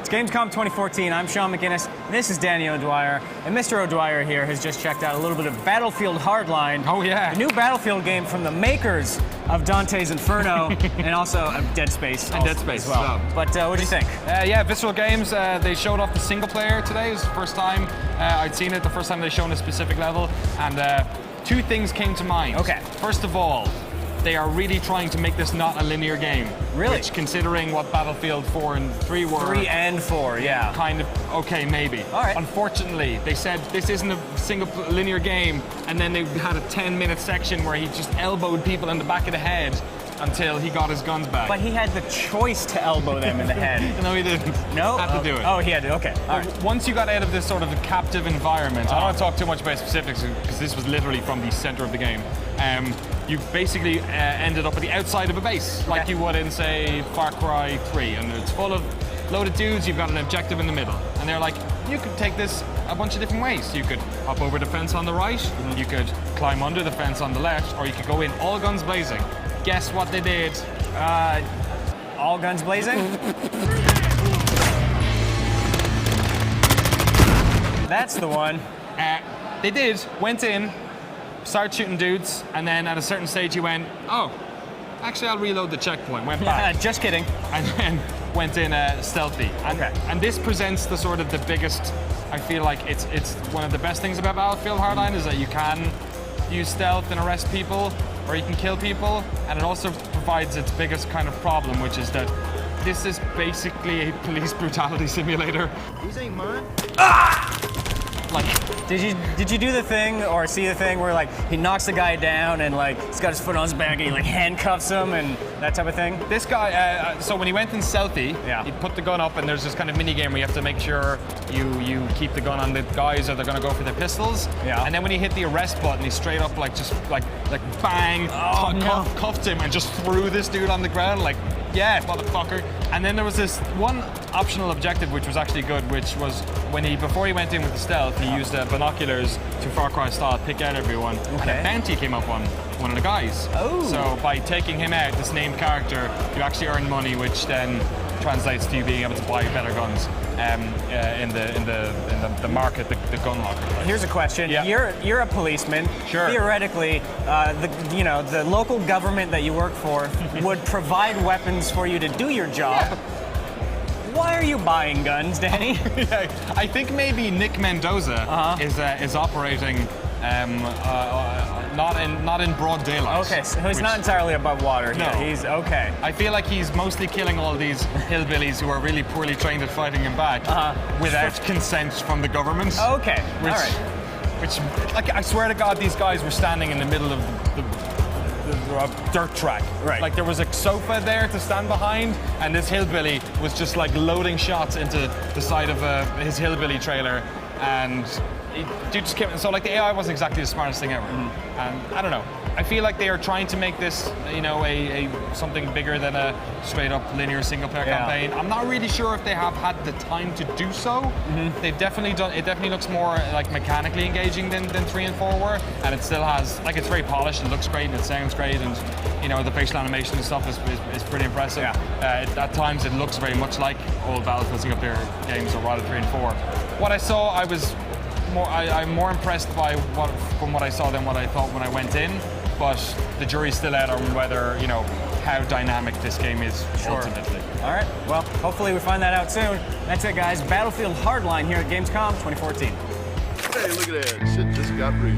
It's Gamescom 2014. I'm Sean McInnes. This is Danny O'Dwyer. And Mr. O'Dwyer here has just checked out a little bit of Battlefield Hardline. Oh, yeah. A new Battlefield game from the makers of Dante's Inferno and also of Dead Space. And Dead Space as well. so. But what do you think? Yeah, Visceral Games, they showed off the single player today. It was the first time I'd seen it, the first time they'd shown a specific level. And two things came to mind. Okay. First of all, they are really trying to make this not a linear game. Really? Which, considering what Battlefield 4 and 3 were... 3 and 4, yeah. Kind of, okay, maybe. All right. Unfortunately, they said this isn't a single linear game, and then they had a 10-minute section where he just elbowed people in the back of the head until he got his guns back. But he had the choice to elbow them in the head. No, he didn't. No? Had to do it. Oh, he had to, okay. All right. Once you got out of this sort of captive environment, I don't want to talk too much about specifics because this was literally from the center of the game. You basically ended up at the outside of a base, like you would in, say, Far Cry 3, and it's full of loaded dudes. You've got an objective in the middle, and they're like, you could take this a bunch of different ways. You could hop over the fence on the right, you could climb under the fence on the left, or you could go in all guns blazing. Guess what they did? All guns blazing? That's the one. They did, went in, started shooting dudes, and then at a certain stage he went, oh, actually I'll reload the checkpoint, went back. Just kidding. And then went in stealthy. And, and this presents the sort of the biggest, I feel like it's one of the best things about Battlefield Hardline is that you can use stealth and arrest people, or you can kill people, and it also provides its biggest kind of problem, which is that this is basically a police brutality simulator. These ain't mine. Like, did you do the thing or see the thing where like he knocks the guy down and like he's got his foot on his back and he like handcuffs him and that type of thing? This guy, so when he went in stealthy, yeah, he put the gun up and there's this kind of mini game where you have to make sure you keep the gun on the guys or they're gonna go for the pistols. Yeah. And then when he hit the arrest button, he straight up like just like bang, cuffed him and just threw this dude on the ground like, yeah, motherfucker. And then there was this one optional objective which was actually good, which was before he went in with the stealth, he used binoculars to Far Cry style pick out everyone. And a bounty came up on one of the guys. Oh. So by taking him out, this named character, you actually earn money, which then translates to you being able to buy better guns in the market, the gun locker. Here's a question. Yeah. You're a policeman. Sure. Theoretically, the local government that you work for would provide weapons for you to do your job. Yeah. Why are you buying guns, Danny? Yeah, I think maybe Nick Mendoza is operating not in broad daylight. Okay, so he's not entirely above water. No, he's okay. I feel like he's mostly killing all these hillbillies who are really poorly trained at fighting him back without consent from the government. Okay, all right. Which, like, I swear to God, these guys were standing in the middle of the dirt track. Right. Like there was a sofa there to stand behind, and this hillbilly was just like loading shots into the side of his hillbilly trailer, and dude just came. So like the AI wasn't exactly the smartest thing ever. And I don't know. I feel like they are trying to make this, a something bigger than a straight up linear single player campaign. I'm not really sure if they have had the time to do so. They've definitely done. It definitely looks more like mechanically engaging than 3 and 4 were, and it still has like it's very polished. It looks great and it sounds great, and the facial animation and stuff is pretty impressive. At times it looks very much like old Battlefield single player games, or rather 3 and 4. What I saw, I'm more impressed by from what I saw than what I thought when I went in. But the jury's still out on whether, how dynamic this game is ultimately. All right, well, hopefully we find that out soon. That's it, guys. Battlefield Hardline here at Gamescom 2014. Hey, look at that. Shit just got real.